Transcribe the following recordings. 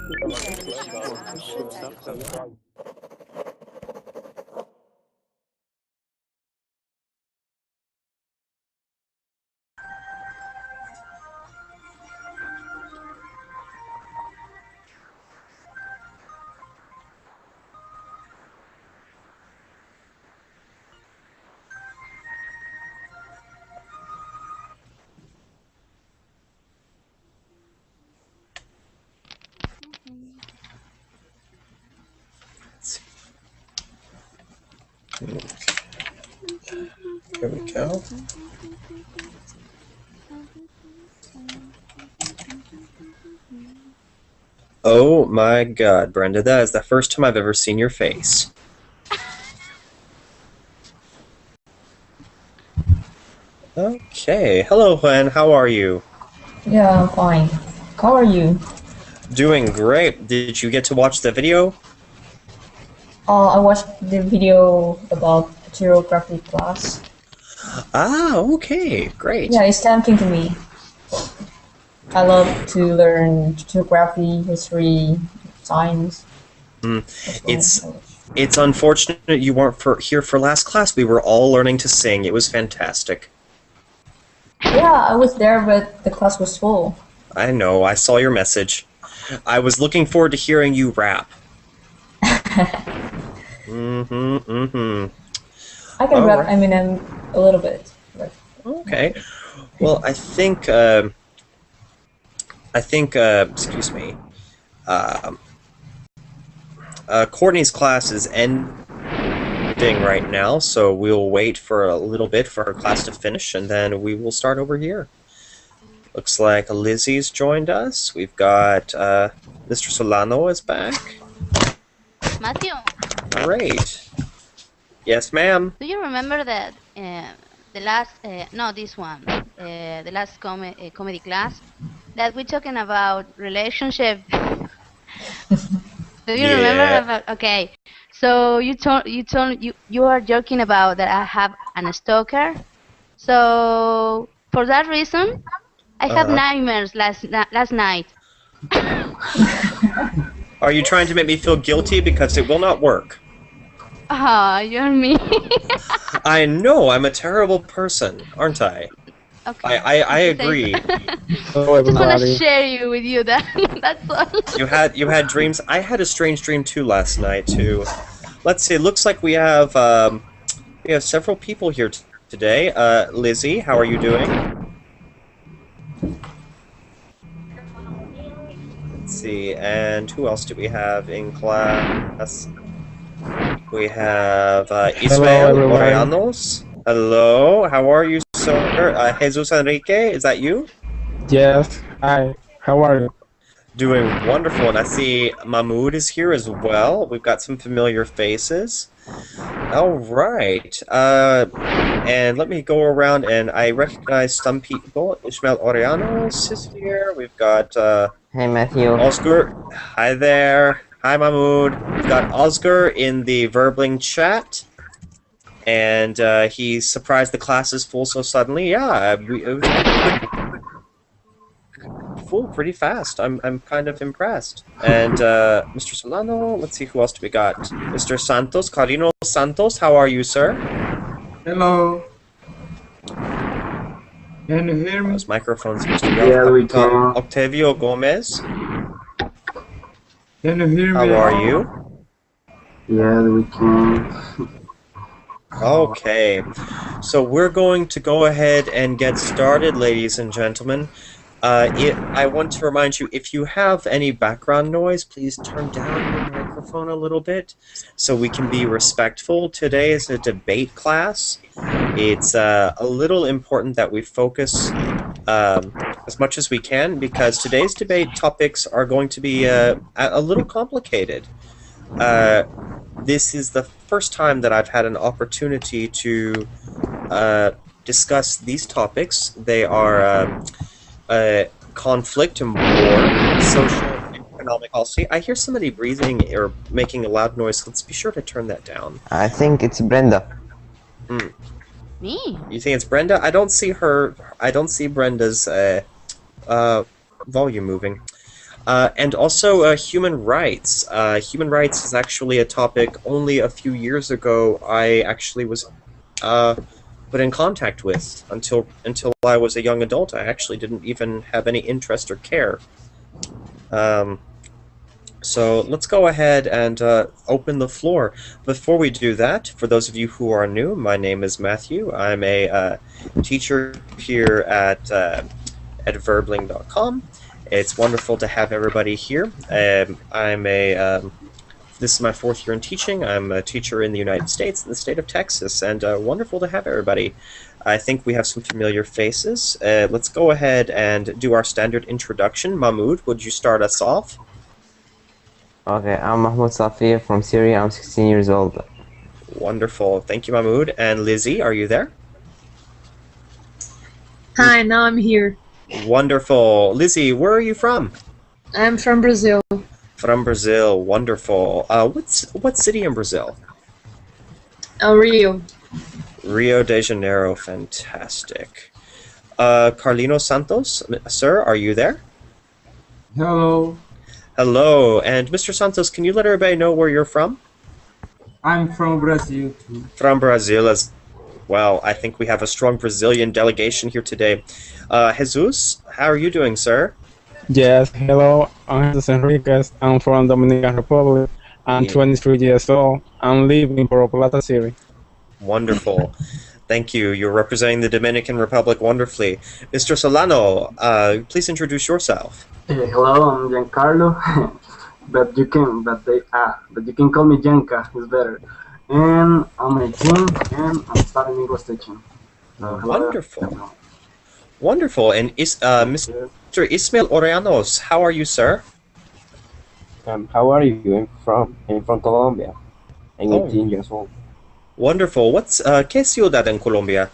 Here we go. Oh my god, Brenda, that is the first time I've ever seen your face. Okay, hello Gwen, how are you? Yeah, I'm fine. How are you? Doing great. Did you get to watch the video? I watched the video about geography class. Ah, okay, great. Yeah, it's tempting to me. I love to learn geography, history, science. It's unfortunate you weren't here for last class. We were all learning to sing. It was fantastic. Yeah, I was there, but the class was full. I know, I saw your message. I was looking forward to hearing you rap. I can rap Eminem a little bit. But... Okay. Well, I think excuse me. Courtney's class is ending right now, so we'll wait for a little bit for her class to finish, and then we will start over here. Looks like Lizzie's joined us. We've got Mr. Solano is back. Matthew. Great. Yes, ma'am. Do you remember that the last no, this one, the last comedy class that we're talking about relationship? Do you remember about? Okay, so you are joking about that I have an stalker. So for that reason, I have nightmares last night. Are you trying to make me feel guilty? Because it will not work. Ah, you're me. I know, I'm a terrible person, aren't I? Okay. I agree. I just want to share you with you that. That's all. You had dreams. I had a strange dream too last night too. Let's see. It looks like we have several people here today. Lizzie, how are you doing? Let's see. And who else do we have in class? We have Ismael Moreanos. Hello. How are you, sir? Jesus Enrique, is that you? Yes. Hi. How are you? Doing wonderful, and I see Mahmoud is here as well. We've got some familiar faces. All right. And let me go around, and I recognize some people. Ismael Orianos is here. We've got Hey, Matthew. Oscar. Hi there. Hi, Mahmoud. We've got Oscar in the Verbling chat. And he surprised the class is full so suddenly. Yeah, it was full pretty fast. I'm kind of impressed. And Mr. Solano, let's see who else do we got. Mr. Santos, Carino Santos, how are you, sir? Hello. Can you hear me? Those microphones, Mr. Yeah, we can. Octavio Gomez. Can you hear me? How are you? Yeah, we can. Okay, so we're going to go ahead and get started, ladies and gentlemen. I want to remind you, if you have any background noise, please turn down your microphone a little bit so we can be respectful. Today is a debate class. It's a little important that we focus as much as we can, because today's debate topics are going to be a little complicated. This is the first time that I've had an opportunity to discuss these topics. They are conflict and war, social and economic policy. I hear somebody breathing or making a loud noise. Let's be sure to turn that down. I think it's Brenda. Me? You think it's Brenda? I don't see her. I don't see Brenda's volume moving. And also human rights. Human rights is actually a topic only a few years ago I actually was uh, put in contact with. Until I was a young adult, I actually didn't even have any interest or care. Um, so let's go ahead and open the floor. Before we do that, for those of you who are new, my name is Matthew. I'm a teacher here at verbling.com. It's wonderful to have everybody here. This is my fourth year in teaching. I'm a teacher in the United States, in the state of Texas, and wonderful to have everybody. I think we have some familiar faces. Let's go ahead and do our standard introduction. Mahmoud, would you start us off? Okay, I'm Mahmoud Safir from Syria. I'm 16 years old. Wonderful. Thank you, Mahmoud. And Lizzie, are you there? Hi, now I'm here. Wonderful. Lizzie, where are you from? I'm from Brazil. From Brazil. Wonderful. What city in Brazil? Rio. Rio de Janeiro. Fantastic. Carlino Santos, sir, are you there? Hello. Hello. And Mr. Santos, can you let everybody know where you're from? I'm from Brazil too. From Brazil as well. I think we have a strong Brazilian delegation here today. Jesus, how are you doing, sir? Yes, hello. I'm Jesus Enriquez. I'm from Dominican Republic. I'm Yeah. 23 years old. I'm living in Puerto Plata City. Wonderful. Thank you. You're representing the Dominican Republic wonderfully. Mr. Solano, please introduce yourself. Hello, I'm Giancarlo, but you can call me Gianca. It's better. And I'm 18, and I'm studying English teaching. So, hello, Wonderful. everyone. Wonderful. And Mr. Ismael Oreanos, how are you, sir? How are you? I'm from Colombia. I'm Oh. 18 years old. Wonderful. ¿Qué ciudad en Colombia?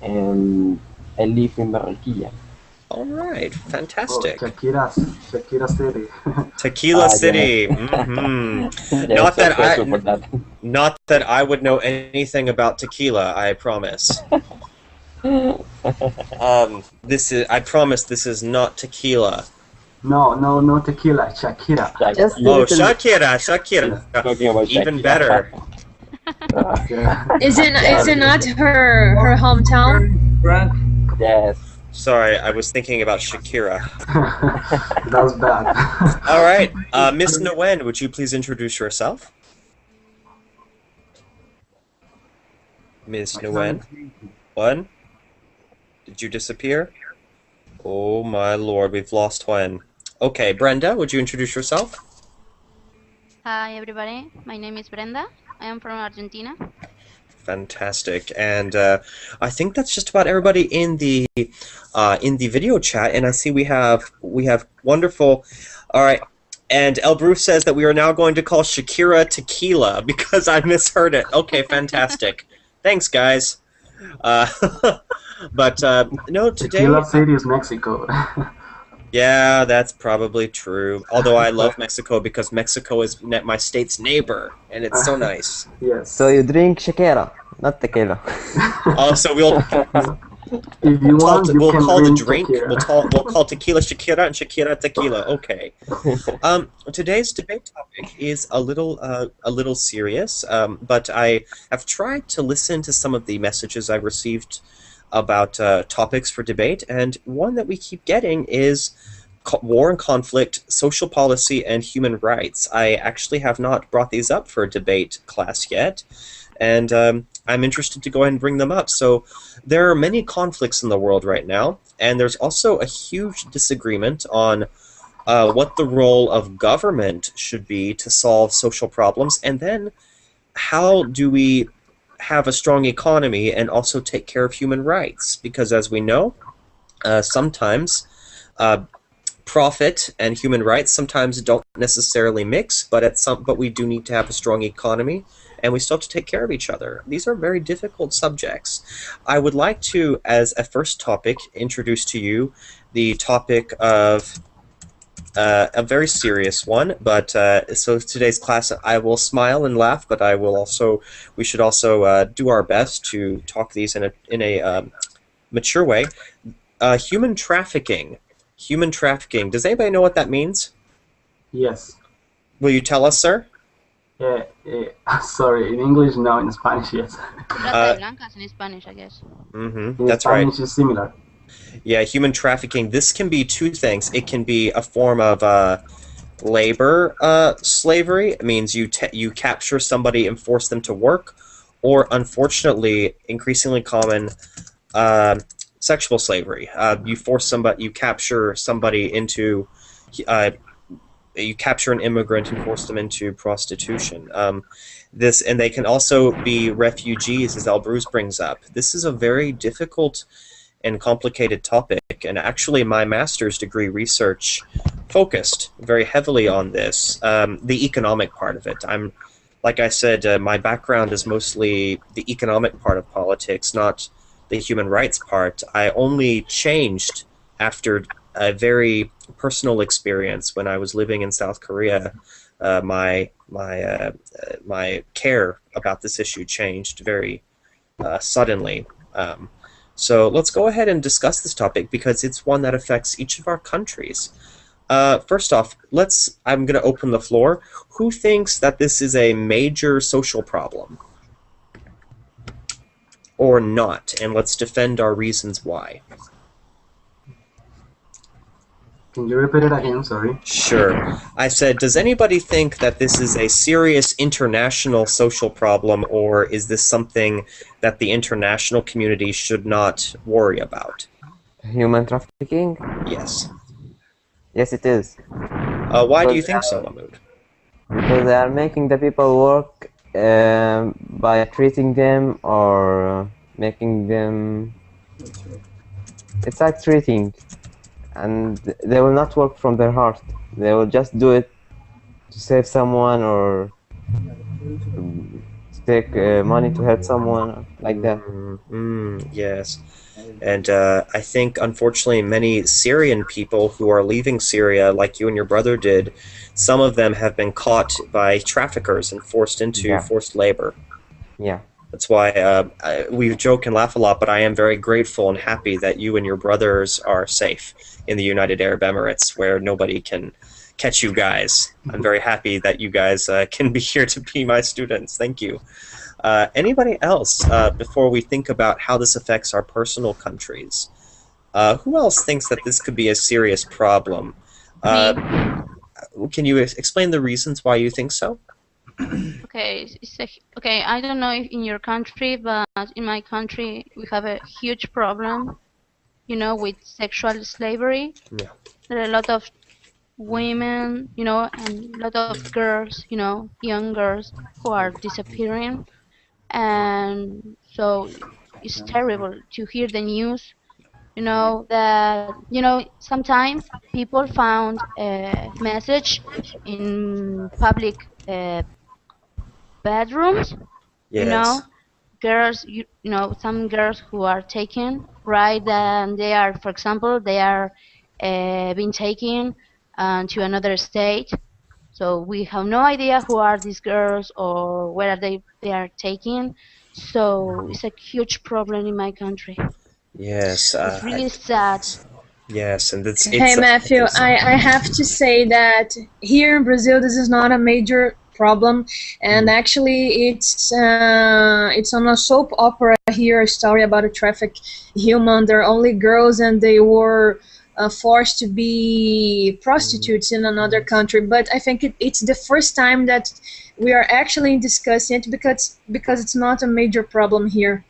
And I live in Barranquilla. All right. Oh, Fantastic. Shakira City. Tequila Ah, City. yeah. Mhm. Yeah, Not so that I- special for that. Not that I would know anything about tequila, I promise. I promise this is not tequila. No tequila, Shakira. Just Oh, little- Shakira. Talking about Even Shakira. better. Yeah. Is it not her hometown? Yes. Sorry, I was thinking about Shakira. That was bad. All right, Miss Nguyen, would you please introduce yourself? Miss Nguyen? Nguyen? Did you disappear? Oh my lord, we've lost Nguyen. Okay, Brenda, would you introduce yourself? Hi, everybody. My name is Brenda. I am from Argentina. Fantastic, and I think that's just about everybody in the video chat. And I see we have wonderful. All right, and El Bruce says that we are now going to call Shakira tequila because I misheard it. Okay, fantastic. Thanks, guys. But no, today. Tequila City is Mexico. Yeah, that's probably true. Although I love Mexico because Mexico is my state's neighbor, and it's so nice. Yes. So you drink Shakira, not tequila. Also, we'll if you want, you we'll can call the drink drink. Shakira. We'll call tequila Shakira and Shakira tequila. Okay. Today's debate topic is a little serious. But I have tried to listen to some of the messages I received about topics for debate, and one that we keep getting is war and conflict, social policy, and human rights. I actually have not brought these up for a debate class yet, and I'm interested to go ahead and bring them up. So there are many conflicts in the world right now, and there's also a huge disagreement on what the role of government should be to solve social problems, and then how do we have a strong economy and also take care of human rights? Because as we know, sometimes profit and human rights sometimes don't necessarily mix, but we do need to have a strong economy, and we still have to take care of each other. These are very difficult subjects. I would like to, as a first topic, introduce to you the topic of a very serious one, but so today's class I will smile and laugh, but we should also do our best to talk these in a mature way. Human trafficking. Human trafficking. Does anybody know what that means? Yes. Will you tell us, sir? Sorry, in English, no. In Spanish, yes. Trata de blancas in Spanish, I guess. In That's right. Spanish, it's similar. Yeah, human trafficking. This can be two things. It can be a form of labor slavery. It means you capture somebody and force them to work, or unfortunately, increasingly common, sexual slavery. You capture somebody into, you capture an immigrant and force them into prostitution. And they can also be refugees, as Elbruz brings up. This is a very difficult and complicated topic, and actually my master's degree research focused very heavily on this, the economic part of it. Like I said, my background is mostly the economic part of politics, not the human rights part. I only changed after a very personal experience when I was living in South Korea. My care about this issue changed very suddenly. So let's go ahead and discuss this topic because it's one that affects each of our countries. First off, I'm going to open the floor. Who thinks that this is a major social problem? Or not? And let's defend our reasons why. Can you repeat it again? Sorry. Sure. I said, does anybody think that this is a serious international social problem, or is this something that the international community should not worry about? Human trafficking? Yes. Yes, it is. Why do you think so, Mahmoud? Because they are making the people work by treating them or making them... It's like treating. And they will not work from their heart. They will just do it to save someone or to take money to help someone, like that. Yes. And I think, unfortunately, many Syrian people who are leaving Syria, like you and your brother did, some of them have been caught by traffickers and forced into forced labor. Yeah. That's why we joke and laugh a lot, but I am very grateful and happy that you and your brothers are safe in the United Arab Emirates, where nobody can catch you guys. I'm very happy that you guys can be here to be my students. Thank you. Anybody else, before we think about how this affects our personal countries? Who else thinks that this could be a serious problem? Can you explain the reasons why you think so? Okay, okay. I don't know if in your country, but in my country we have a huge problem, with sexual slavery. Yeah. There are a lot of women, and a lot of girls, young girls who are disappearing, and so it's terrible to hear the news. That sometimes people found a message in public bedrooms. Yes. Girls, some girls who are taken, right? And they are, for example, being taken to another state. So we have no idea who are these girls or where they are taken. So it's a huge problem in my country. Yes. It's really sad. Yes, and it's Hey Matthew, I have to say that here in Brazil this is not a major problem, and actually it's on a soap opera here, a story about a trafficked human. They're only girls and they were forced to be prostitutes in another country. But I think it's the first time that we are actually discussing it because it's not a major problem here.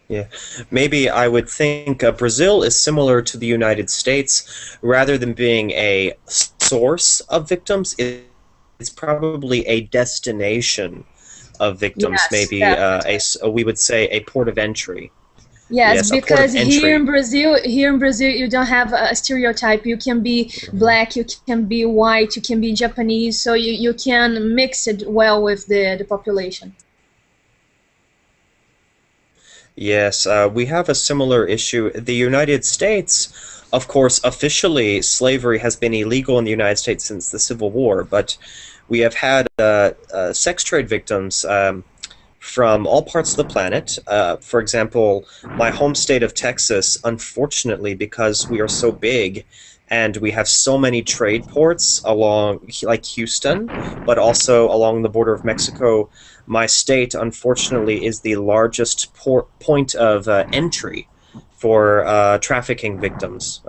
Yeah, maybe I would think Brazil is similar to the United States. Rather than being a source of victims, it's probably a destination of victims. Yes, maybe we would say a port of entry. Yes, Yes, because here in Brazil, you don't have a stereotype. You can be black, you can be white, you can be Japanese, so you can mix it well with the population. Yes, we have a similar issue. The United States, of course, officially slavery has been illegal in the United States since the Civil War, but we have had sex trade victims from all parts of the planet. For example, my home state of Texas, unfortunately, because we are so big and we have so many trade ports along, like Houston, but also along the border of Mexico, my state, unfortunately, is the largest point of entry for trafficking victims,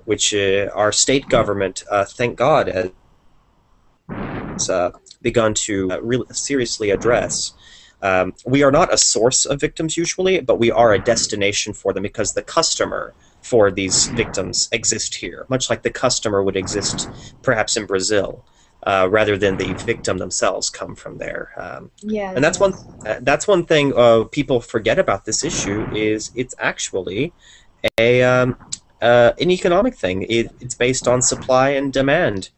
which our state government, thank God, has begun to really seriously address. We are not a source of victims usually, but we are a destination for them because the customer for these victims exist here, much like the customer would exist perhaps in Brazil, rather than the victim themselves come from there. Yes, And that's one thing people forget about this issue is it's actually an economic thing. It's based on supply and demand.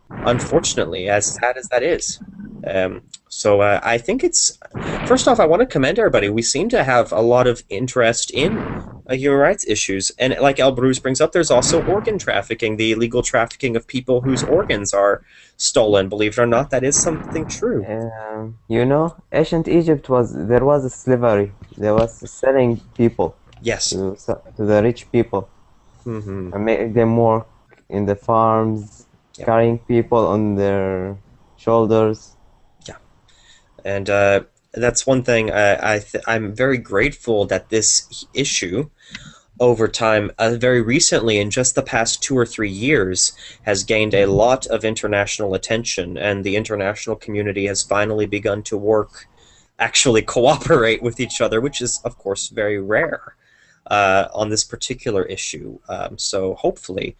Unfortunately, as sad as that is. So I think it's, first off, I want to commend everybody. We seem to have a lot of interest in human rights issues. And like El Bruce brings up, there's also organ trafficking, the illegal trafficking of people whose organs are stolen. Believe it or not, that is something true. You know, ancient Egypt there was a slavery. There was selling people. Yes. To the rich people. Mm-hmm. And make them work in the farms, carrying people on their shoulders. Yeah. And that's one thing I'm very grateful that this issue over time, very recently, in just the past 2 or 3 years, has gained a lot of international attention, and the international community has finally begun to actually cooperate with each other, which is, of course, very rare on this particular issue. So hopefully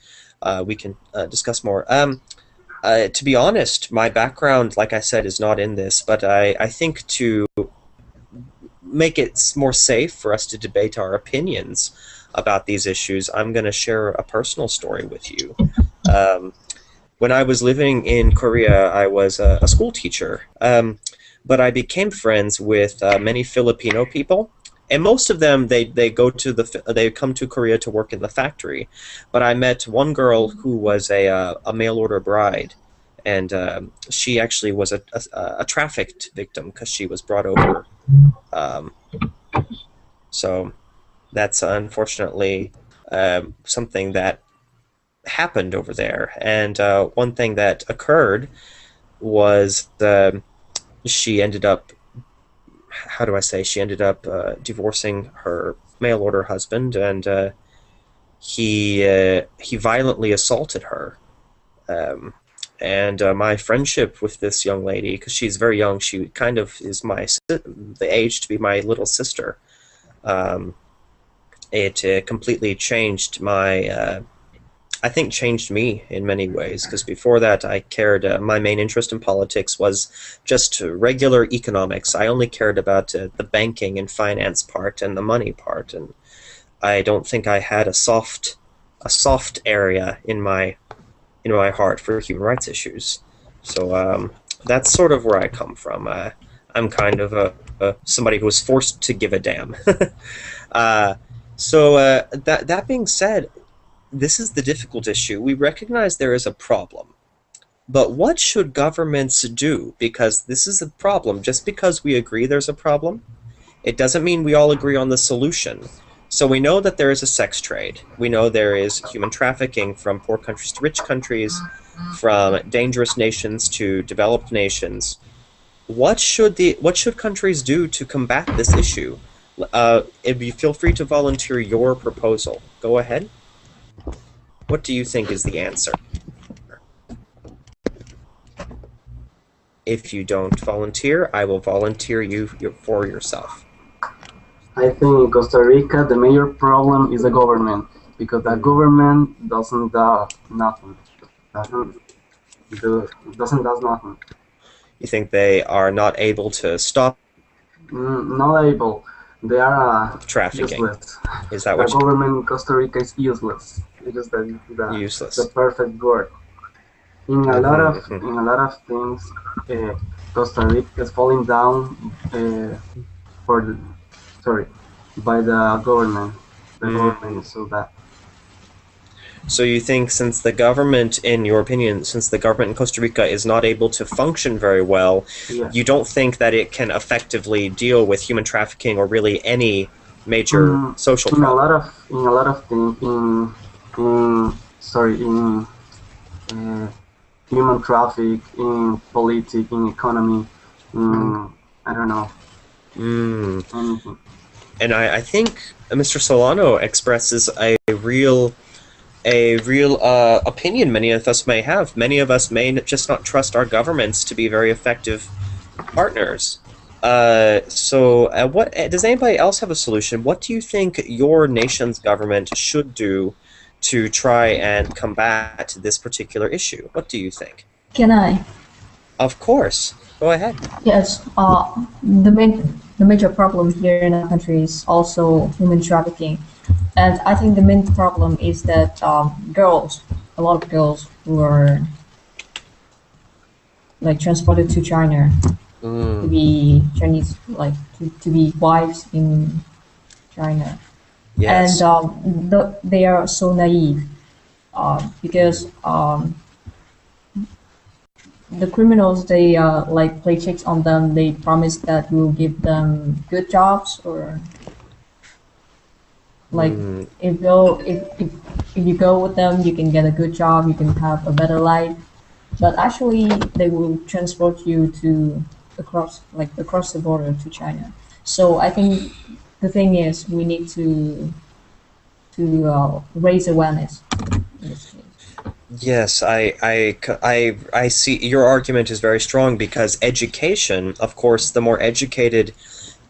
we can discuss more. To be honest, my background, like I said, is not in this, but I think to make it more safe for us to debate our opinions about these issues, I'm going to share a personal story with you. When I was living in Korea, I was a school teacher, but I became friends with many Filipino people. And most of them, they come to Korea to work in the factory. But I met one girl who was a mail order bride, and she actually was a trafficked victim because she was brought over. So that's unfortunately something that happened over there. And one thing that occurred was she ended up. How do I say? She ended up divorcing her mail order husband, and he violently assaulted her. And my friendship with this young lady, because she's very young, she kind of is the age to be my little sister. It completely changed I think changed me in many ways, because before that I cared, my main interest in politics was just regular economics. I only cared about the banking and finance part and the money part, and I don't think I had a soft area in my heart for human rights issues. So that's sort of where I come from. I'm kind of somebody who was forced to give a damn. So that being said, this is the difficult issue. We recognize there is a problem. But what should governments do? Because this is a problem. Just because we agree there's a problem, it doesn't mean we all agree on the solution. So we know that there is a sex trade. We know there is human trafficking from poor countries to rich countries, from dangerous nations to developed nations. What should countries do to combat this issue? Feel free to volunteer your proposal. Go ahead. What do you think is the answer? If you don't volunteer, I will volunteer you for yourself. I think in Costa Rica the major problem is the government, because the government doesn't do nothing. Doesn't do nothing. You think they are not able to stop? Not able. They are trafficking. Useless. Is that the what government in Costa Rica is useless? Because useless. The perfect word. In a lot of things, Costa Rica is falling down by the government. The government is so bad. So you think since the government, in your opinion, since the government in Costa Rica is not able to function very well, Yes. you don't think that it can effectively deal with human trafficking or really any major Mm, social in a problem? lot of things in sorry in uh, human traffic, in politics, in economy, in I don't know Mm. anything. And I think Mr. Solano expresses a real opinion many of us may have. Many of us may just not trust our governments to be very effective partners. What does anybody else have a solution? What do you think your nation's government should do to try and combat this particular issue? What do you think? Can I? Of course, go ahead. Yes. The major problem here in our country is also human trafficking, and I think the main problem is that girls, a lot of girls who are like transported to China to Mm, be Chinese, like to be wives in China, and yes. they are so naive because the criminals they like play tricks on them. They promise that will give them good jobs or like Mm, if you go with them, you can get a good job, you can have a better life. But actually, they will transport you to across the border to China. So I think the thing is we need to raise awareness in this case. yes, I see your argument is very strong because education, of course, the more educated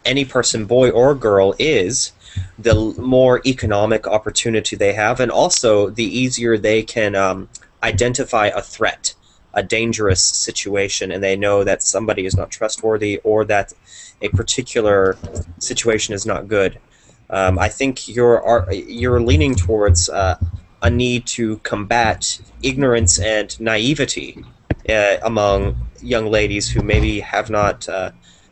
any person, boy or girl, is, the more economic opportunity they have, and also the easier they can identify a threat, a dangerous situation, and they know that somebody is not trustworthy or that a particular situation is not good. I think you're leaning towards a need to combat ignorance and naivety among young ladies who maybe have not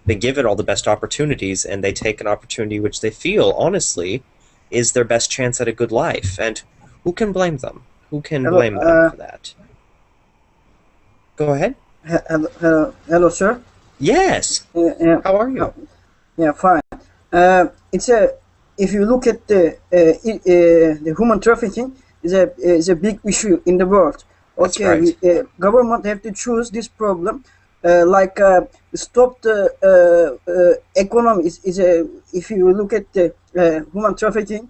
been given all the best opportunities, and they take an opportunity which they feel, honestly, is their best chance at a good life. And who can blame them? Who can Hello, blame them for that? Go ahead. hello, sir. Yes. How are you? Yeah, fine. It's a if you look at the human trafficking is a big issue in the world. That's Okay, right. government have to choose this problem. Like stop the economy is a if you look at the human trafficking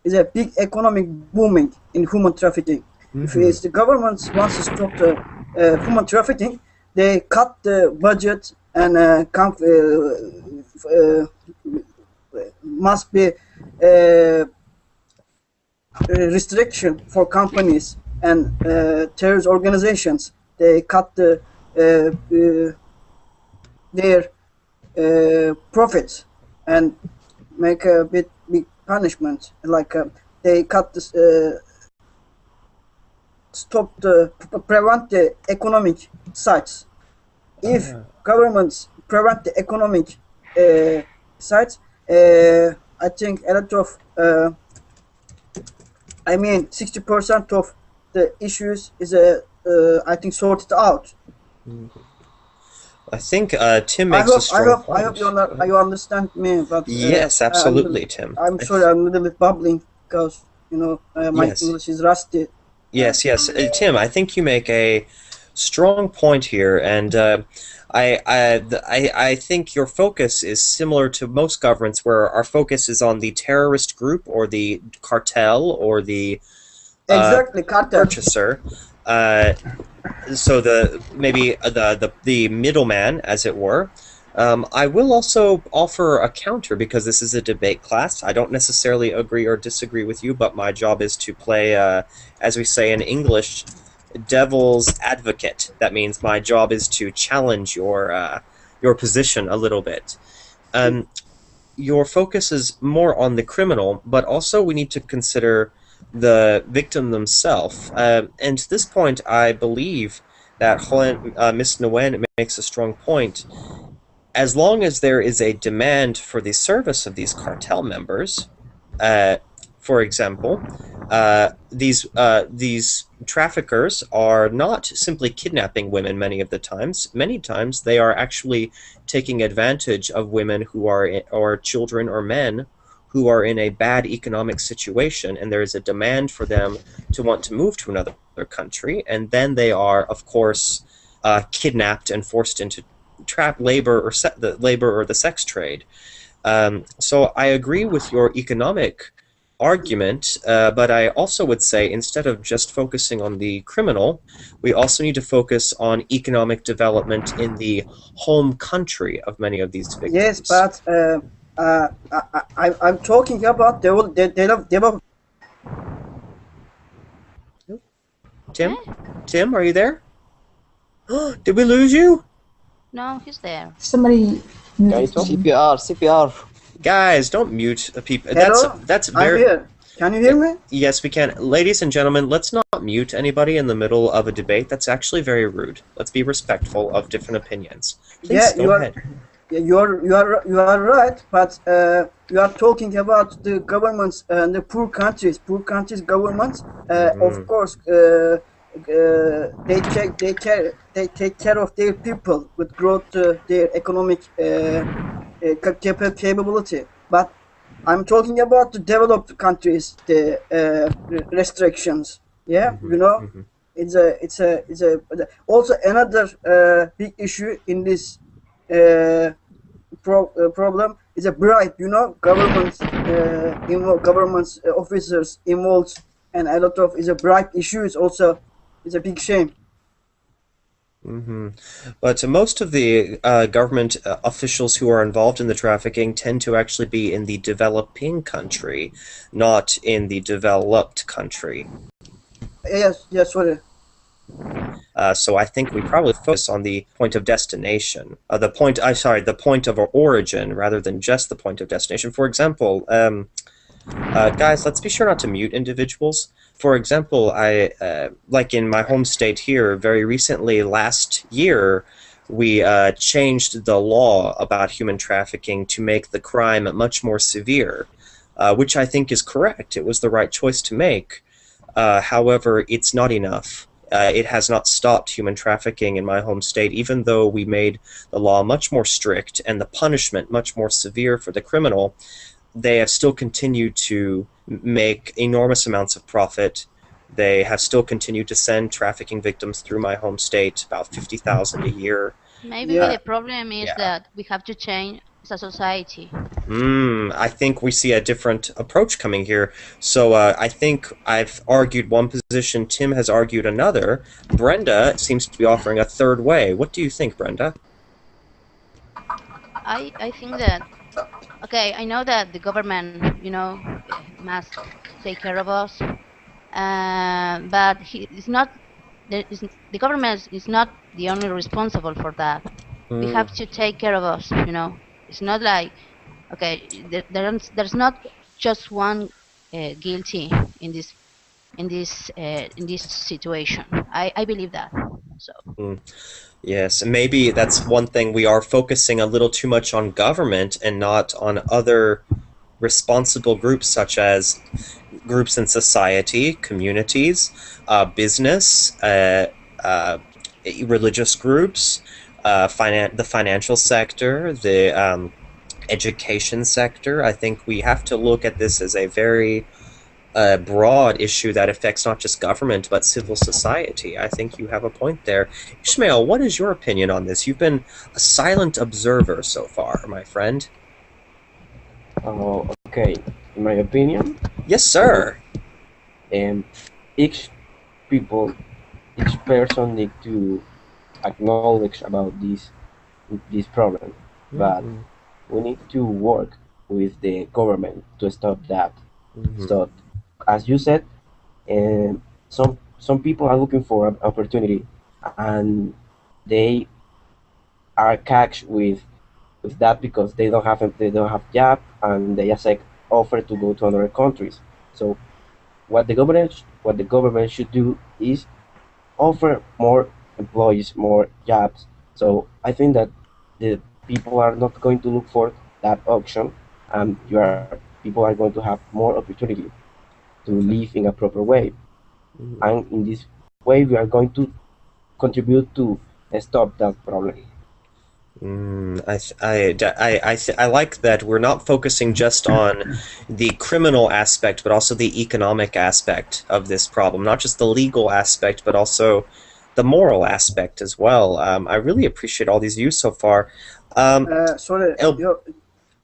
is a big economic booming in human trafficking. If Mm-hmm. it's the government wants to stop the human trafficking, they cut the budget and must be uh, restriction for companies and terrorist organizations. They cut their profits and make a big punishment. Like they cut this, stop prevent the economic sites. If governments prevent the economic sites, I think a lot of I mean 60% of the issues is I think sorted out. I think Tim makes a strong I hope point. you understand me, but Yes, absolutely, Tim. I'm sorry I'm a little bit bubbling because my Yes. English is rusty. Yes, yes. Tim, I think you make a strong point here, and I think your focus is similar to most governments, where our focus is on the terrorist group or the cartel or the Exactly, cartel. purchaser. So the middleman, as it were. I will also offer a counter because this is a debate class. I don't necessarily agree or disagree with you, but my job is to play, as we say in English, devil's advocate. That means my job is to challenge your position a little bit. Your focus is more on the criminal, but also we need to consider the victim themselves. And to this point, I believe that Miss Nguyen makes a strong point. As long as there is a demand for the service of these cartel members, for example, these traffickers are not simply kidnapping women many of the times. Many times they are actually taking advantage of women who are, or children or men who are in a bad economic situation, and there is a demand for them to want to move to another country, and then they are, of course, kidnapped and forced into labor or the labor or the sex trade. So I agree with your economic argument, but I also would say instead of just focusing on the criminal, we also need to focus on economic development in the home country of many of these victims. Yes, but I'm talking about develop. Tim? Tim, are you there? Did we lose you? No, he's there. Somebody muted him. CPR. Guys, don't mute people. Hello? That's I'm very. here. Can you hear me? Yes, we can. Ladies and gentlemen, let's not mute anybody in the middle of a debate. That's actually very rude. Let's be respectful of different opinions. Please go ahead. You are right, but you are talking about the governments and the poor countries governments. Of course, they take care of their people with growth, their economic capability. But I'm talking about the developed countries, the restrictions. Yeah, you know, it's a also another big issue in this problem is a bribe. You know, governments governments officers involved, and a lot of is a bribe issues also. It's a big shame. But most of the government officials who are involved in the trafficking tend to actually be in the developing country, not in the developed country. Yes, sorry. So I think we probably focus on the point of destination, the point of origin, rather than just the point of destination. For example, guys, let's be sure not to mute individuals. For example, like in my home state here, very recently, last year, we changed the law about human trafficking to make the crime much more severe, which I think is correct. It was the right choice to make. However, it's not enough. It has not stopped human trafficking in my home state, even though we made the law much more strict and the punishment much more severe for the criminal. They have still continued to make enormous amounts of profit. They have still continued to send trafficking victims through my home state, about 50,000 a year. Maybe the problem is that we have to change as a society. I think we see a different approach coming here. So I think I've argued one position, Tim has argued another. Brenda seems to be offering a third way. What do you think, Brenda? I think that, okay, I know that the government, you know, must take care of us, but the government is not the only responsible for that. We have to take care of us, you know. It's not like, okay, there's not just one guilty in this situation. I believe that. So. Yes, and maybe that's one thing, we are focusing a little too much on government and not on other responsible groups, such as groups in society, communities, business, religious groups, the financial sector, the education sector. I think we have to look at this as a very broad issue that affects not just government but civil society. I think you have a point there. Ishmael, what is your opinion on this? You've been a silent observer so far, my friend. Oh, okay. In my opinion, yes, sir. Each person need to acknowledge about this problem, but we need to work with the government to stop that. So, as you said, some people are looking for an opportunity, and they are catch with that because they don't have job, and they accept offer to go to other countries. So what the government should do is offer more employees, more jobs. So I think that the people are not going to look for that option, and people are going to have more opportunity. to live in a proper way. And in this way, we are going to contribute to stop that problem. I like that we're not focusing just on the criminal aspect, but also the economic aspect of this problem, not just the legal aspect, but also the moral aspect as well. I really appreciate all these views so far. Sorry.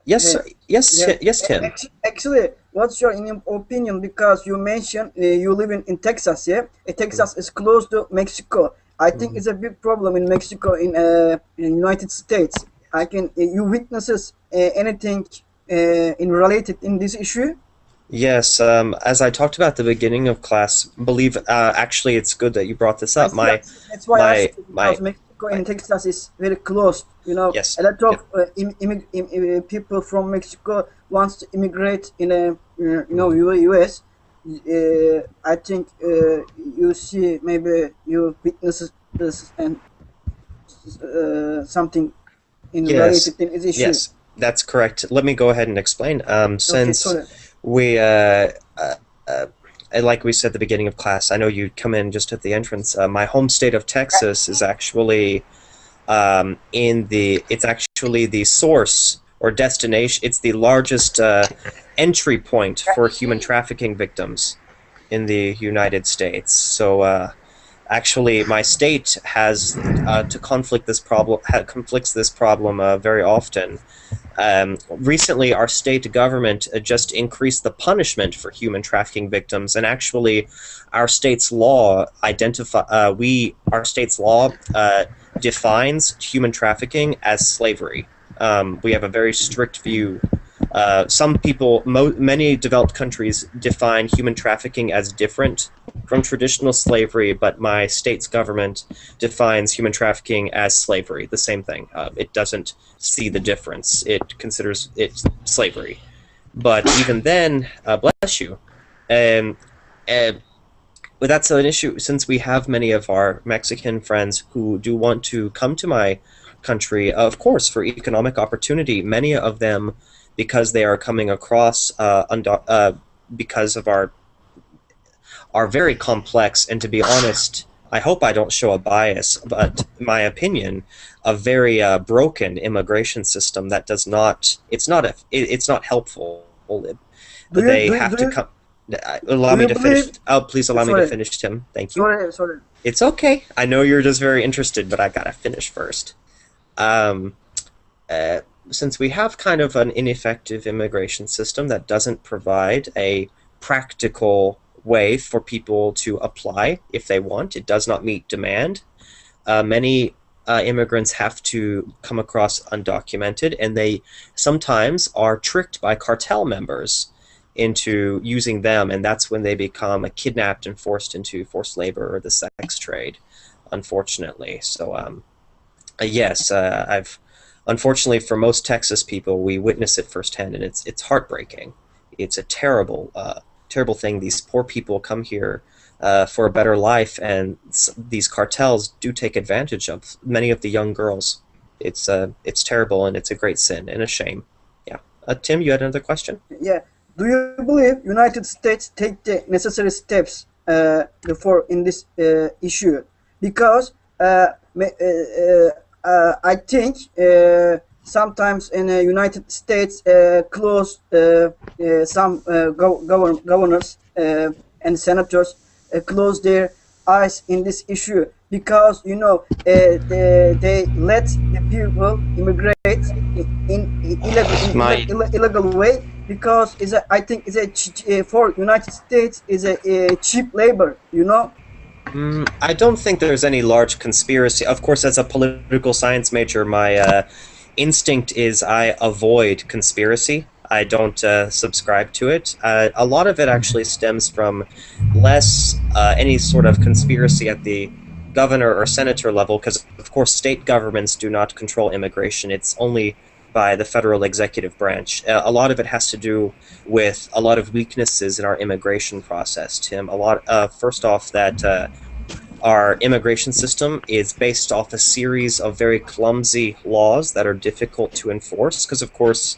Yes, Yeah. yes, Tim. Actually, what's your opinion? Because you mentioned you live in Texas, yeah? Texas is close to Mexico. I think it's a big problem in Mexico, in United States. You witnesses anything in related in this issue? Yes, as I talked about at the beginning of class, actually it's good that you brought this up. That's why I asked you, my because Mexico and Texas is very close. Yes. A lot of people from Mexico wants to immigrate in US. I think you see, maybe you witness this and something in Yes, related in this issue. yes, that's correct. Let me go ahead and explain. Since sorry. we, like we said at the beginning of class, I know you come in just at the entrance. My home state of Texas is actually it's actually the source or destination. It's the largest entry point for human trafficking victims in the United States. So actually, my state has conflicts this problem very often. Recently, our state government just increased the punishment for human trafficking victims, and actually, our state's law defines human trafficking as slavery. We have a very strict view. Many developed countries define human trafficking as different from traditional slavery, but my state's government defines human trafficking as slavery, the same thing. It doesn't see the difference. It considers it slavery. But even then, bless you. But that's an issue, since we have many of our Mexican friends who do want to come to my country, of course, for economic opportunity. Many of them, because they are coming across because of our very complex, and to be honest, I hope I don't show a bias, but in my opinion, a very broken immigration system that does not, it's not helpful. They have to come. Allow me to finish. Oh, please allow me to finish, Tim. Thank you. Sorry. It's okay. I know you're just very interested, but I gotta finish first. Since we have kind of an ineffective immigration system that doesn't provide a practical way for people to apply if they want, it does not meet demand. Many immigrants have to come across undocumented, and they sometimes are tricked by cartel members into using them, and that's when they become kidnapped and forced into forced labor or the sex trade, unfortunately. So yes, unfortunately for most Texas people, we witness it firsthand, and it's heartbreaking. It's a terrible thing. These poor people come here for a better life, and these cartels do take advantage of many of the young girls. It's terrible, and it's a great sin and a shame. Yeah. Tim, you had another question? Yeah. Do you believe United States take the necessary steps in this issue? Because I think sometimes in the United States close some governors and senators close their eyes in this issue, because they let the people immigrate in illegal way, because I think for United States is a cheap labor. I don't think there's any large conspiracy. Of course, as a political science major, my instinct is I avoid conspiracy. I don't subscribe to it. A lot of it actually stems from less any sort of conspiracy at the governor or senator level, because, of course, state governments do not control immigration. It's only by the federal executive branch. A lot of it has to do with a lot of weaknesses in our immigration process, Tim. First off, that our immigration system is based off a series of very clumsy laws that are difficult to enforce because, of course,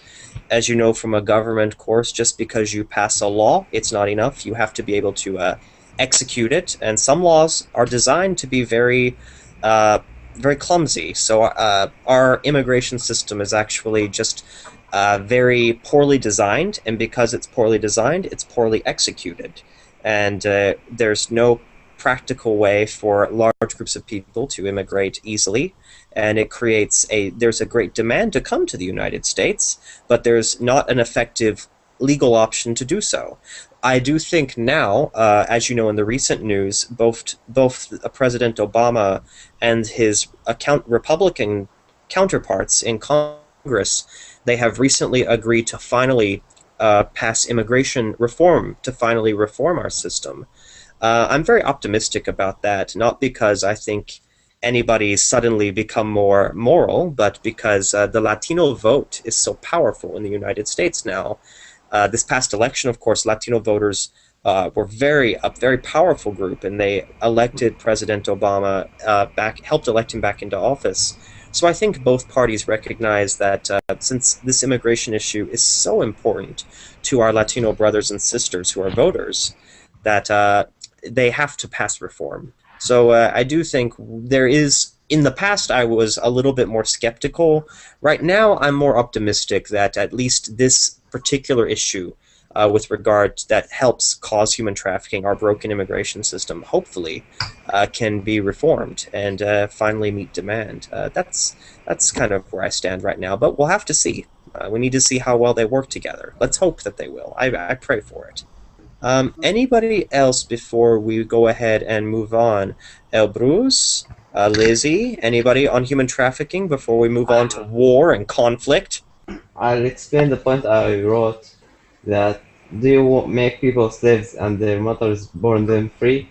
as you know from a government course, just because you pass a law, it's not enough. You have to be able to execute it, and some laws are designed to be very very clumsy. So our immigration system is actually just very poorly designed, and because it's poorly designed, it's poorly executed. And there's no practical way for large groups of people to immigrate easily, and it creates there's a great demand to come to the United States, but there's not an effective legal option to do so. I do think now, as you know, in the recent news, both President Obama and his Republican counterparts in Congress, they have recently agreed to finally pass immigration reform, to finally reform our system. I'm very optimistic about that, not because I think anybody suddenly become more moral, but because the Latino vote is so powerful in the United States now. This past election, of course, Latino voters were a very powerful group, and they elected President Obama helped elect him back into office. So I think both parties recognize that since this immigration issue is so important to our Latino brothers and sisters who are voters, that they have to pass reform. So I do think there is, in the past I was a little bit more skeptical. Right now I'm more optimistic that at least this particular issue with regard that helps cause human trafficking, our broken immigration system, hopefully can be reformed and finally meet demand. That's kind of where I stand right now, but we'll have to see. We need to see how well they work together. Let's hope that they will. I pray for it. Anybody else before we go ahead and move on? Bruce, Lizzie, anybody on human trafficking before we move on to war and conflict? I'll explain the point I wrote, that do you make people slaves and their mothers born them free?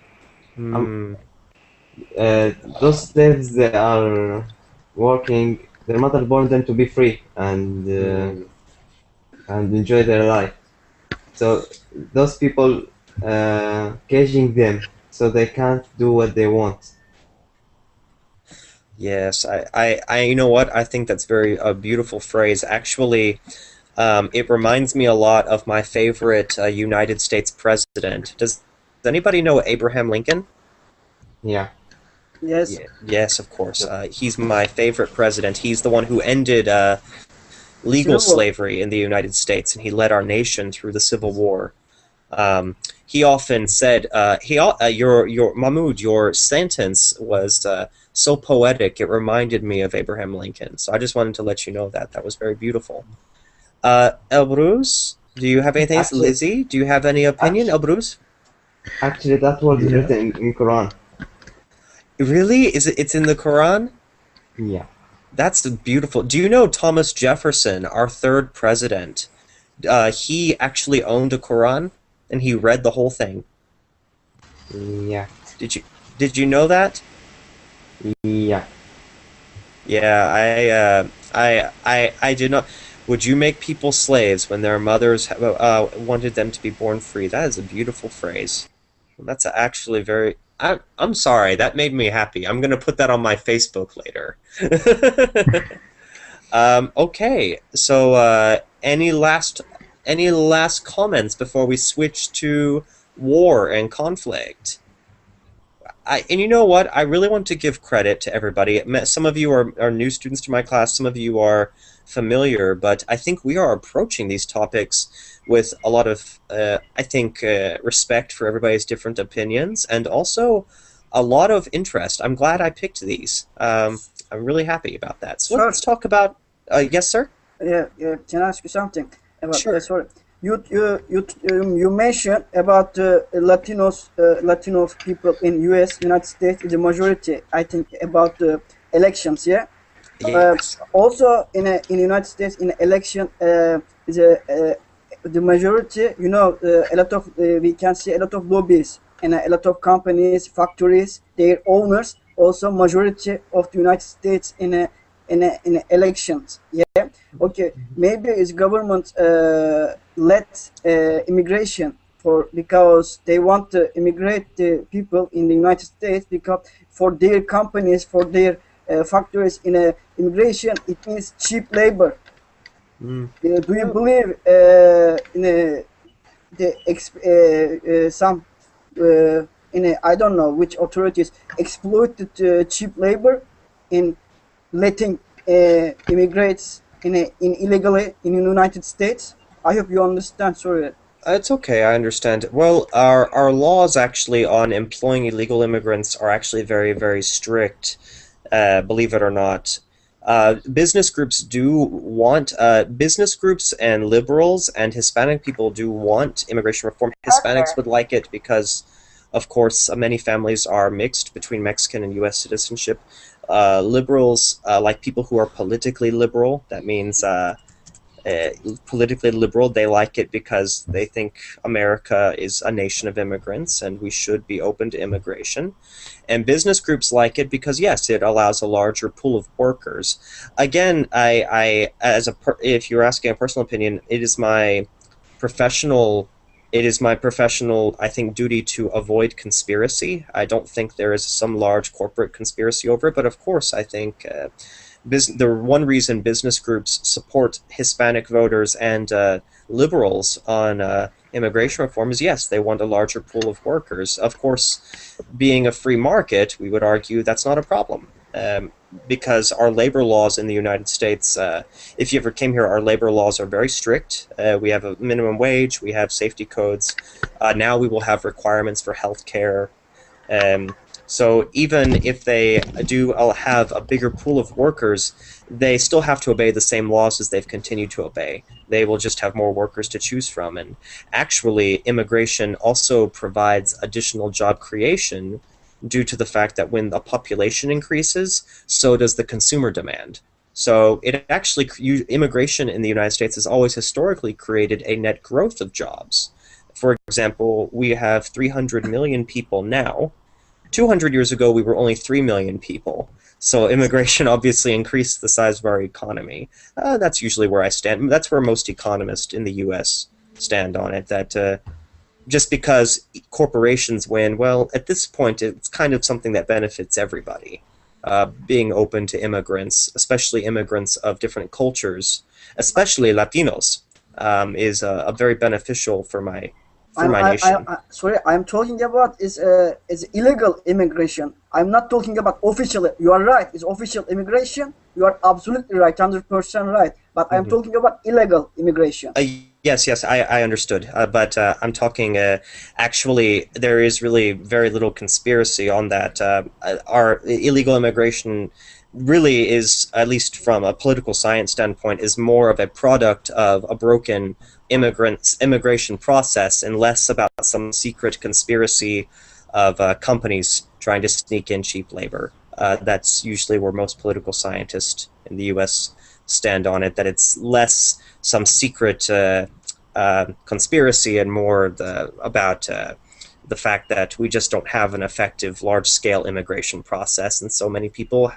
Those slaves, they are working, their mother born them to be free and enjoy their life. So those people caging them so they can't do what they want. Yes, I you know what? I think that's a beautiful phrase. Actually, it reminds me a lot of my favorite United States president. Does anybody know Abraham Lincoln? Yeah. Yes. Yes, of course. He's my favorite president. He's the one who ended legal slavery in the United States, and he led our nation through the Civil War. He often said, Mahmoud, your sentence was so poetic, it reminded me of Abraham Lincoln. So I just wanted to let you know that. That was very beautiful. Elbrus, do you have anything? Lizzie, do you have any opinion, Elbrus? Actually, that was written in Quran. Really? It's in the Quran? Yeah. That's beautiful. Do you know Thomas Jefferson, our third president? He actually owned a Quran, and he read the whole thing. Yeah. Did you know that? Yeah. Yeah, I did not. Would you make people slaves when their mothers wanted them to be born free? That is a beautiful phrase. That's actually very... I'm sorry, that made me happy. I'm going to put that on my Facebook later. Okay, so any last comments before we switch to war and conflict? And you know what? I really want to give credit to everybody. Some of you are new students to my class, some of you are familiar, but I think we are approaching these topics with a lot of, I think, respect for everybody's different opinions, and also a lot of interest. I'm glad I picked these. I'm really happy about that. So let's talk about... yes, sir? Yeah, can I ask you something? Sure. Sorry. You mentioned about Latino people in United States is a majority. I think about the elections. Yeah. Yes. Also in United States in election is the majority. You know, a lot of we can see a lot of lobbies and a lot of companies, factories, their owners. Also majority of the United States in elections. Yeah. Okay. Maybe it's government led immigration because they want to immigrate the people in the United States because for their companies, for their factories in immigration, it means cheap labor. Mm. Do you believe in some I don't know which authorities exploited cheap labor in letting immigrants in illegally in the United States? I hope you understand. Sorry. It's okay, I understand. Well, our laws actually on employing illegal immigrants are actually very, very strict, believe it or not. Business groups do want, business groups and liberals and Hispanic people do want immigration reform. Hispanics would like it because, of course, many families are mixed between Mexican and U.S. citizenship. Liberals like people who are politically liberal. That means politically liberal. They like it because they think America is a nation of immigrants and we should be open to immigration. And business groups like it because, yes, it allows a larger pool of workers. Again, if you're asking a personal opinion, it is my professional, I think, duty to avoid conspiracy. I don't think there is some large corporate conspiracy over it, but of course, I think the one reason business groups support Hispanic voters and liberals on immigration reform is, yes, they want a larger pool of workers. Of course, being a free market, we would argue that's not a problem. Because our labor laws in the United States, if you ever came here, our labor laws are very strict. We have a minimum wage, we have safety codes. Now we will have requirements for health care. So even if they do have a bigger pool of workers, they still have to obey the same laws as they've continued to obey. They will just have more workers to choose from. And actually, immigration also provides additional job creation due to the fact that when the population increases, so does the consumer demand. So it actually, immigration in the United States has always historically created a net growth of jobs. For example, we have 300 million people now. 200 years ago, we were only 3 million people. So immigration obviously increased the size of our economy. That's usually where I stand. That's where most economists in the U.S. stand on it, that just because corporations win, well, at this point, it's kind of something that benefits everybody. Being open to immigrants, especially immigrants of different cultures, especially Latinos, is very beneficial for my nation. Sorry, I'm talking about is illegal immigration. I'm not talking about official. You are right. It's official immigration. You are absolutely right, 100% right. But I'm talking about illegal immigration. Yes, I understood. But I'm talking, actually, there is really very little conspiracy on that. Our illegal immigration really is, at least from a political science standpoint, is more of a product of a broken immigration process and less about some secret conspiracy of companies trying to sneak in cheap labor. That's usually where most political scientists in the U.S. stand on it, that it's less some secret conspiracy and more about the fact that we just don't have an effective large-scale immigration process, and so many people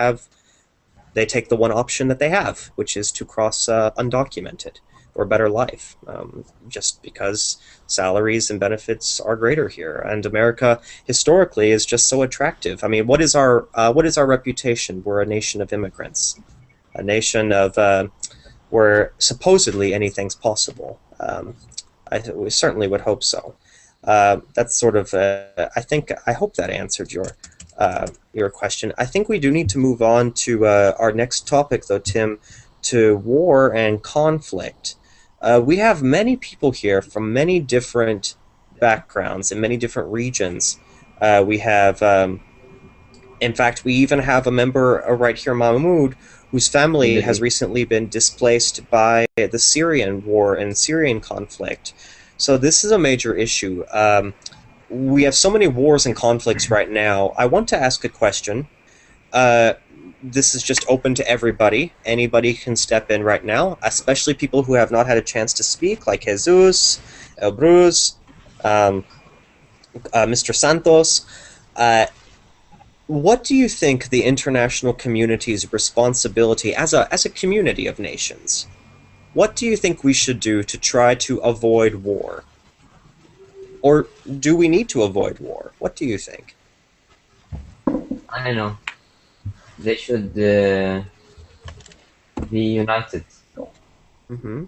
they take the one option that they have, which is to cross undocumented for a better life, just because salaries and benefits are greater here, and America historically is just so attractive. I mean, what is our reputation? We're a nation of immigrants, a nation of where supposedly anything's possible. We certainly would hope so. That's sort of I hope that answered your question. I think we do need to move on to our next topic, though, Tim, to war and conflict. We have many people here from many different backgrounds in many different regions. We have, in fact, we even have a member right here, Mahmoud, whose family has recently been displaced by the Syrian war and Syrian conflict. So this is a major issue. We have so many wars and conflicts right now. I want to ask a question. This is just open to everybody. Anybody can step in right now, especially people who have not had a chance to speak, like Jesus, El Bruce, Mr. Santos. What do you think the international community's responsibility as a community of nations? What do you think we should do to try to avoid war? Or do we need to avoid war? What do you think? I don't know. They should be united. Mm-hmm.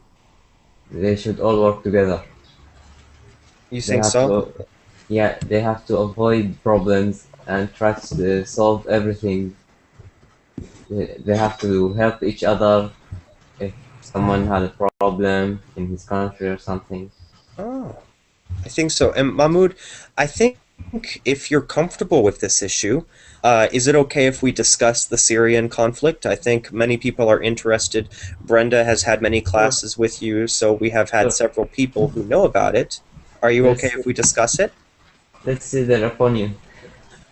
They should all work together. You They think have so? to, yeah, they have to avoid problems and try to solve everything. They have to help each other if someone had a problem in his country or something. Oh, I think so. And Mahmoud, I think if you're comfortable with this issue, is it okay if we discuss the Syrian conflict? I think many people are interested. Brenda has had many Sure, classes with you, so we have had sure. several people who know about it. Are you okay Let's if we discuss it? let's see their opinion.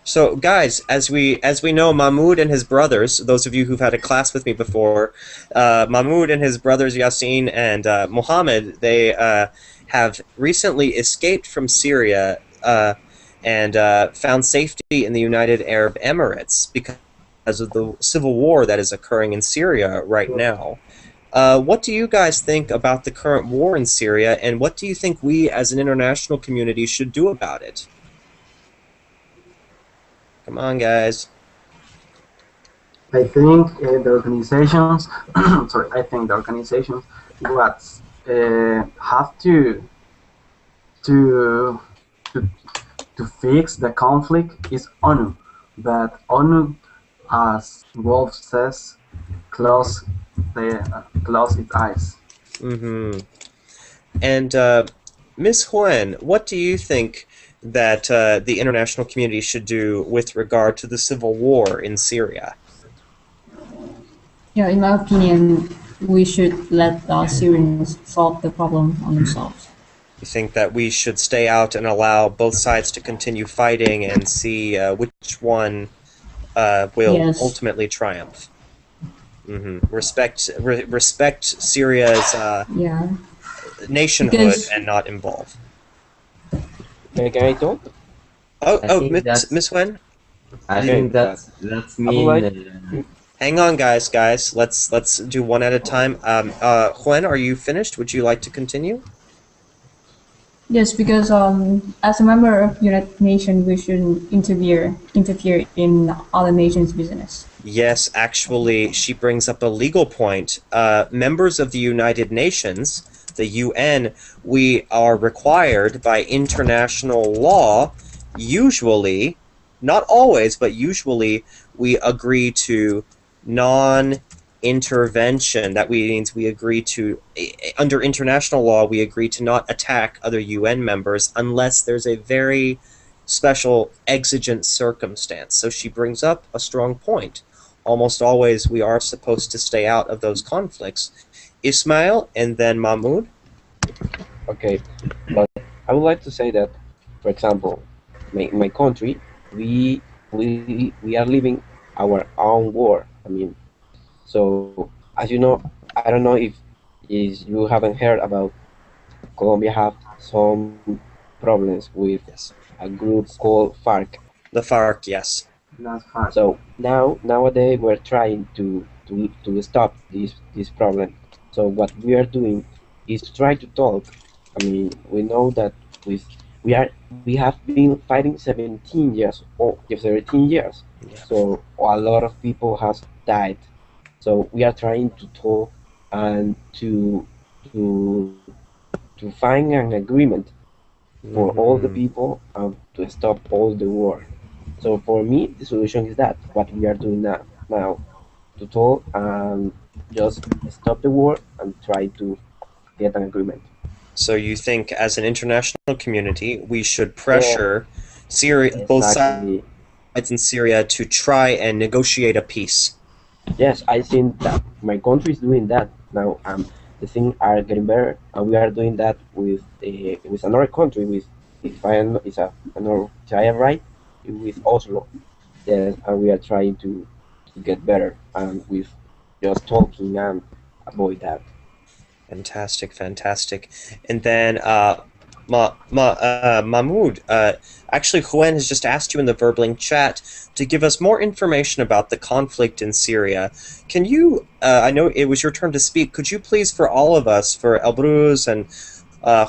So, guys, as we know, Mahmoud and his brothers, those of you who've had a class with me before, Mahmoud and his brothers Yasin and Mohammed, they have recently escaped from Syria and found safety in the United Arab Emirates because of the civil war that is occurring in Syria right now. What do you guys think about the current war in Syria, and what do you think we as an international community should do about it? Come on, guys. I think the organizations, sorry, I think the organizations what have to to to fix the conflict is ONU, but ONU, as Wolf says, close its eyes. Mm-hmm. And Ms. Huen, what do you think that the international community should do with regard to the civil war in Syria? Yeah, in my opinion, we should let the Syrians solve the problem on themselves. You think that we should stay out and allow both sides to continue fighting and see which one will Yes. ultimately triumph? Mm-hmm. Respect Syria's Yeah, nationhood because and not involve. Can I talk? Oh, I oh, think Miss Huen? I Okay, think that's mean. Hang on, guys. Let's do one at a time. Juan, are you finished? Would you like to continue? yes, because as a member of United Nations, we shouldn't interfere in other nations' business. Yes, actually, she brings up a legal point. Members of the United Nations, the UN, we are required by international law, usually, not always, but usually, we agree to non-intervention. That means we agree to, under international law, we agree to not attack other UN members unless there's a very special exigent circumstance. So she brings up a strong point. Almost always we are supposed to stay out of those conflicts. Ismail and then Mahmoud. Okay, but I would like to say that, for example, my country, we are living our own war. I mean, so as you know, I don't know if is you haven't heard about Colombia have some problems with Yes. a group called FARC. The FARC, yes. That's fact. So nowadays we're trying to stop this problem. So what we are doing is to try to talk. I mean, we know that with we are we have been fighting 17 years or 17 years. Yeah. So a lot of people has died. So we are trying to talk and to to find an agreement for all the Mhm. people and to stop all the war. So for me, the solution is that what we are doing now to talk and just stop the war and try to get an agreement. So you think as an international community we should pressure Syria, both Exactly. sides in Syria to try and negotiate a peace? Yes, I think that my country is doing that now. The things are getting better, and we are doing that with another country. With if I am is a another if I am right with Oslo. Yes, and we are trying to get better and with just talking and avoid that. Fantastic, fantastic. And then Mahmoud, actually Juan has just asked you in the Verbling chat to give us more information about the conflict in Syria. Can you, I know it was your turn to speak, could you please for all of us, for Elbruz and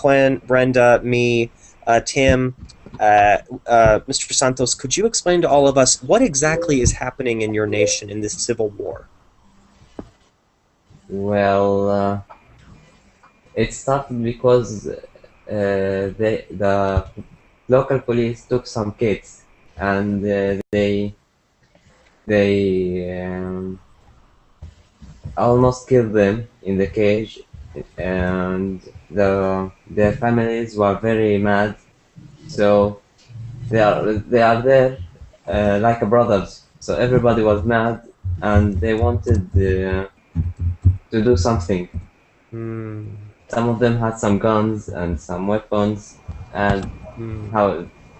Juan, Brenda, me, Tim, Mr. Santos, could you explain to all of us what exactly is happening in your nation in this civil war? Well, it started because the local police took some kids and they almost killed them in the cage, and their families were very mad. So they are there like brothers. So everybody was mad, and they wanted to do something. Some of them had some guns and some weapons, and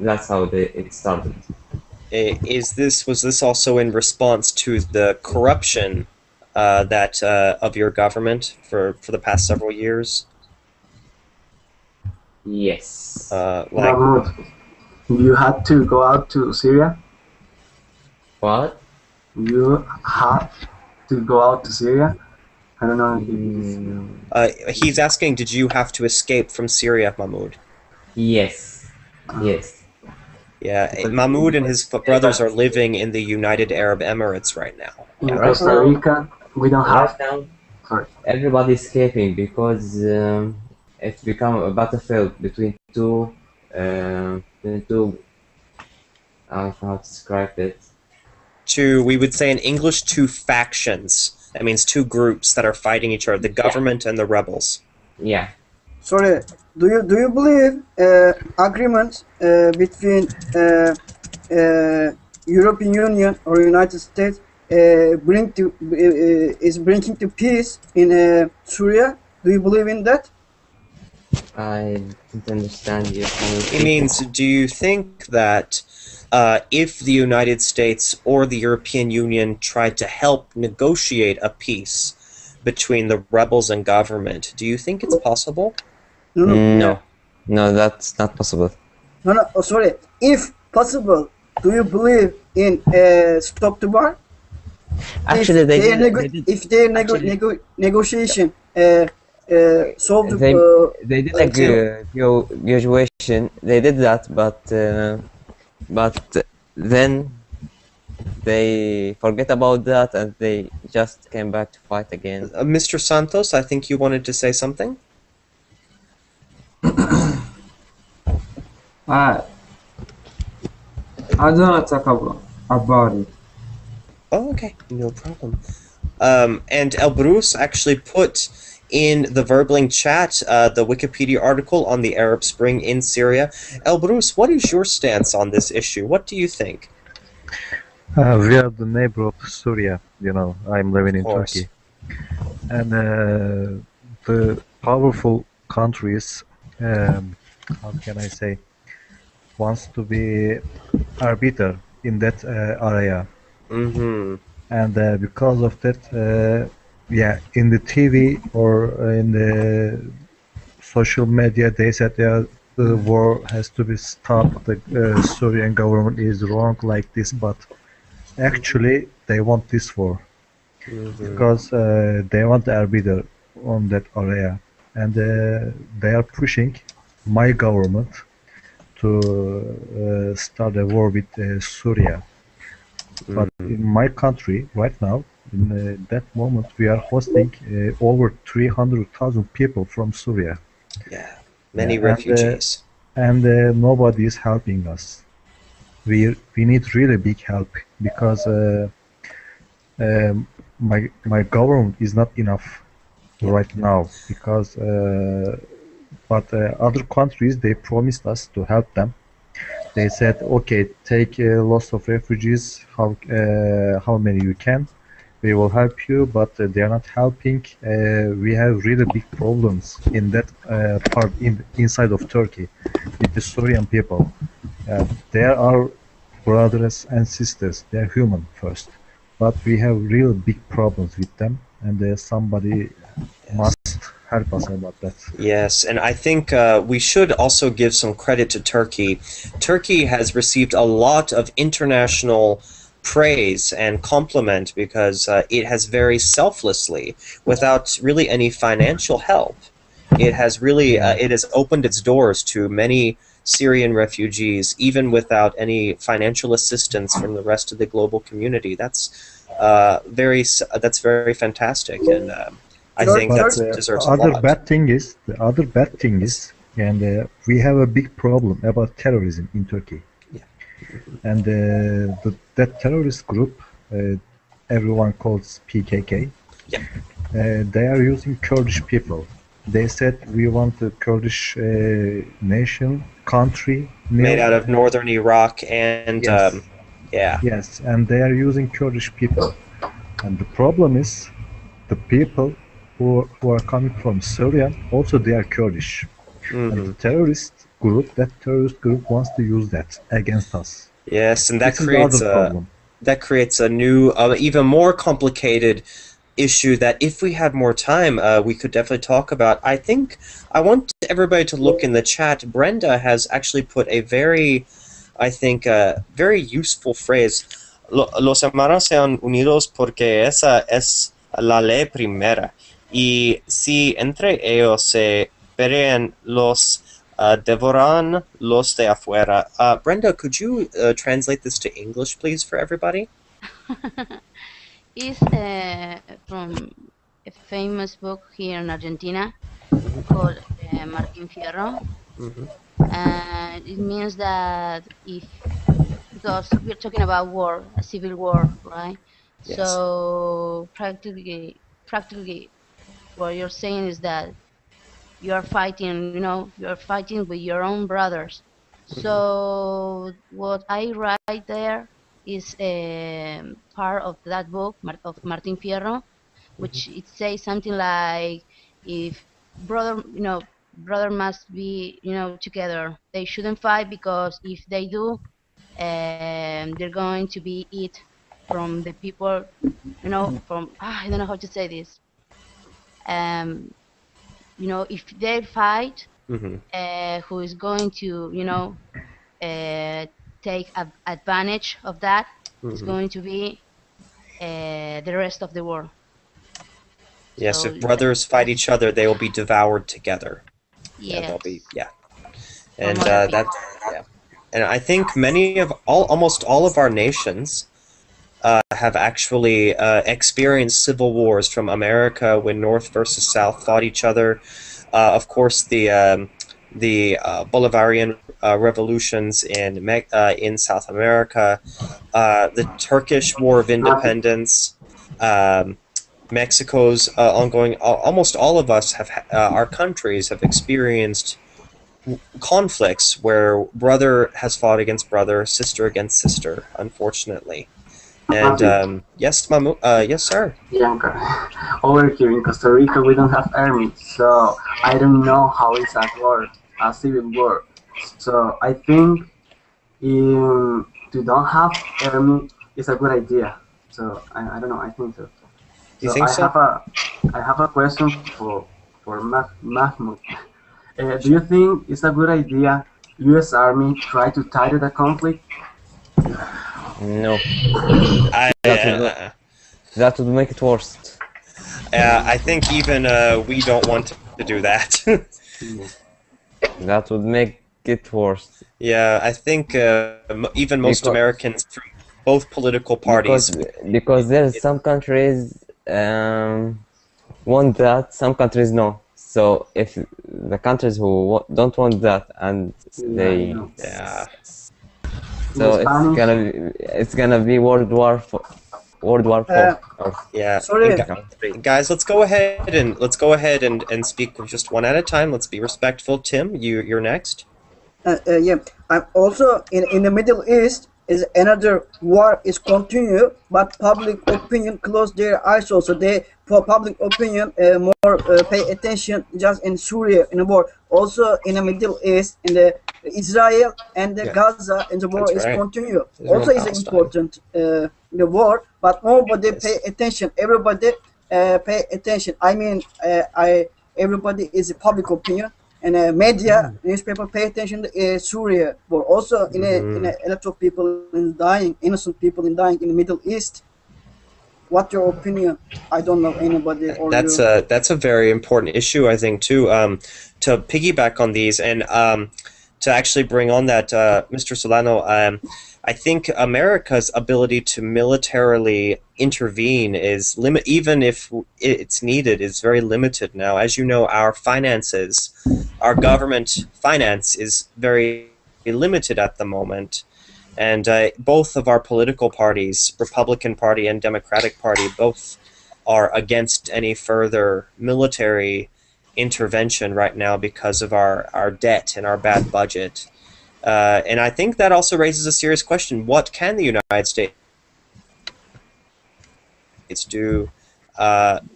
that's how it started. Was this also in response to the corruption that of your government for the past several years? Yes. Mahmoud, you had to go out to Syria? What? You had to go out to Syria? I don't know if he's asking, did you have to escape from Syria, Mahmoud? Yes. Yes. Yeah, Mahmoud and his brothers are living in the United Arab Emirates right now. In Costa Rica, we don't have... Right now, sorry. Everybody's escaping because it's become a battlefield between two... I don't know how to describe it. We would say in English, two factions. That means two groups that are fighting each other, the government and the rebels. Yeah. Sorry, do you believe agreements between European Union or United States is bringing to peace in Syria? Do you believe in that? I didn't understand you. It means, do you think that if the United States or the European Union tried to help negotiate a peace between the rebels and government, do you think it's possible? No, that's not possible. No, oh, sorry. If possible, do you believe in stop the war? Actually, if their negotiation solved they did a negotiation. They did that, but then they forget about that and they just came back to fight again. Mr. Santos, I think you wanted to say something? I don't want to talk about it. Oh, okay, no problem. And El Bruce actually put in the Verbling chat the Wikipedia article on the Arab Spring in Syria. El Bruce, what is your stance on this issue? What do you think? We are the neighbor of Syria. You know, I'm living in Turkey. And the powerful countries, how can I say, wants to be arbiter in that area. And because of that, in the TV or in the social media, they said the war has to be stopped. The Syrian government is wrong like this, but actually they want this war because they want the arbiter on that area, and they are pushing my government to start a war with Syria. But in my country right now, in that moment, we are hosting over 300,000 people from Syria. Yeah, many refugees. And nobody is helping us. We need really big help because my government is not enough right now. Because but other countries, they promised us to help them. They said, okay, take lots of refugees, how many you can. We will help you, but they are not helping. We have really big problems in that part inside of Turkey with the Syrian people. They are our brothers and sisters. They are human first, but we have real big problems with them, and somebody must help us about that. Yes, and I think we should also give some credit to Turkey. Turkey has received a lot of international praise and compliment because it has very selflessly, without really any financial help, it has really it has opened its doors to many Syrian refugees, even without any financial assistance from the rest of the global community. That's very fantastic, and I think But that the deserves other applaud. bad thing is, and we have a big problem about terrorism in Turkey. Yeah. And that terrorist group, everyone calls PKK, Yeah. they are using Kurdish people. They said we want a Kurdish nation, country, Made new. out of northern Iraq and Yes. yeah. Yes, and they are using Kurdish people. And the problem is, the people who are coming from Syria, also they are Kurdish. And the terrorist group wants to use that against us. Yes, and that This is the other problem. creates a new, even more complicated issue that if we had more time, we could definitely talk about. I think I want everybody to look in the chat. Brenda has actually put a very, I think, very useful phrase. Los hermanos sean unidos porque esa es la ley primera. Y si entre ellos se pelean, los devoran los de afuera. Brenda, could you translate this to English, please, for everybody? Is from a famous book here in Argentina called Martín Fierro. And it means that because we're talking about war, a civil war, right? Yes. So practically, what you're saying is that you are fighting, you are fighting with your own brothers. So what I write there is part of that book of Martín Fierro, which it says something like, if brother must be together. They shouldn't fight, because if they do, they're going to be eat from the people, from I don't know how to say this. If they fight, who is going to take advantage of that is going to be the rest of the world. Yes, So if brothers fight each other, they will be devoured together. Yes. And and I think almost all of our nations have actually experienced civil wars, from America when North versus South fought each other. Of course, the Bolivarian revolutions in South America, the Turkish War of Independence, Mexico's ongoing. Almost all of us our countries have experienced conflicts where brother has fought against brother, sister against sister, unfortunately. And yes, yes, sir. Bianca, over here in Costa Rica, we don't have army, so I don't know how it's a civil war. So I think to don't have army is a good idea. So I don't know. I think so. You think so? I have a question for Mahmoud. Do you think it's a good idea U.S. Army try to tighten the conflict? No. That would make it worse. I think even we don't want to do that. That would make it worse. Yeah, I think even most Americans from both political parties. Because there's some countries want that, some countries no. So if the countries who don't want that and they so it's gonna be World War IV. Yeah. Sorry. Guys, let's go ahead and speak just one at a time. Let's be respectful. Tim, you're next. Yeah, I'm also in the Middle East. Is another war is continue, but public opinion close their eyes also. For public opinion more pay attention just in Syria in the war. Also in the Middle East, in the Israel and the Gaza, and the war is continue. Also is important the war, but nobody pay attention. Everybody pay attention. I mean, everybody is public opinion. And media, newspaper pay attention to Syria, but also in a lot of people dying, innocent people dying in the Middle East. What's your opinion? I don't know anybody. Or that's a very important issue, I think, too. To piggyback on these, and to actually bring on that, Mr. Solano, I think America's ability to militarily intervene is even if it's needed, is very limited now. As you know, our finances, our government finance is very limited at the moment. And both of our political parties, Republican Party and Democratic Party, both are against any further military intervention right now because of our debt and our bad budget. And I think that also raises a serious question. What can the United States do,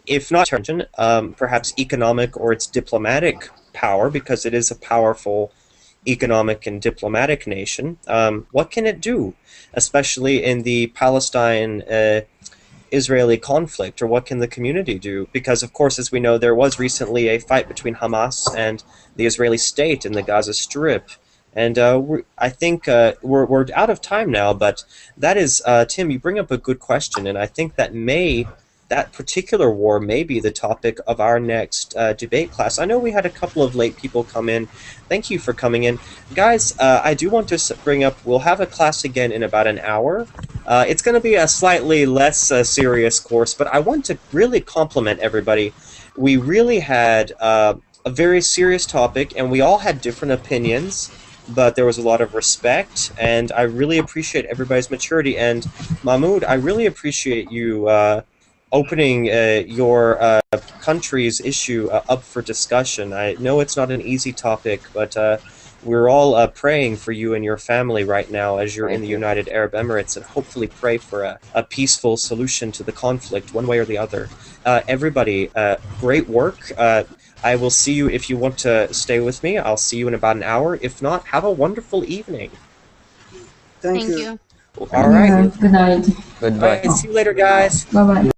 if not intervention, perhaps economic or its diplomatic power, because it is a powerful economic and diplomatic nation? What can it do, especially in the Palestine Israeli conflict, or what can the community do? Because, of course, as we know, there was recently a fight between Hamas and the Israeli state in the Gaza Strip. And I think we're out of time now, but that is, Tim, you bring up a good question, and I think that that particular war may be the topic of our next debate class. I know we had a couple of late people come in. Thank you for coming in. Guys, I do want to bring up, we'll have a class again in about an hour. It's going to be a slightly less serious course, but I want to really compliment everybody. We really had a very serious topic, and we all had different opinions, but there was a lot of respect, and I really appreciate everybody's maturity. And Mahmoud, I really appreciate you opening your country's issue up for discussion. I know it's not an easy topic, but we're all praying for you and your family right now as you're in the United Arab Emirates, and hopefully pray for a peaceful solution to the conflict, one way or the other. Everybody, great work. I will see you if you want to stay with me. I'll see you in about an hour. If not, have a wonderful evening. Thank you. All right. Good night. Goodbye. All right, see you later, guys. Bye-bye.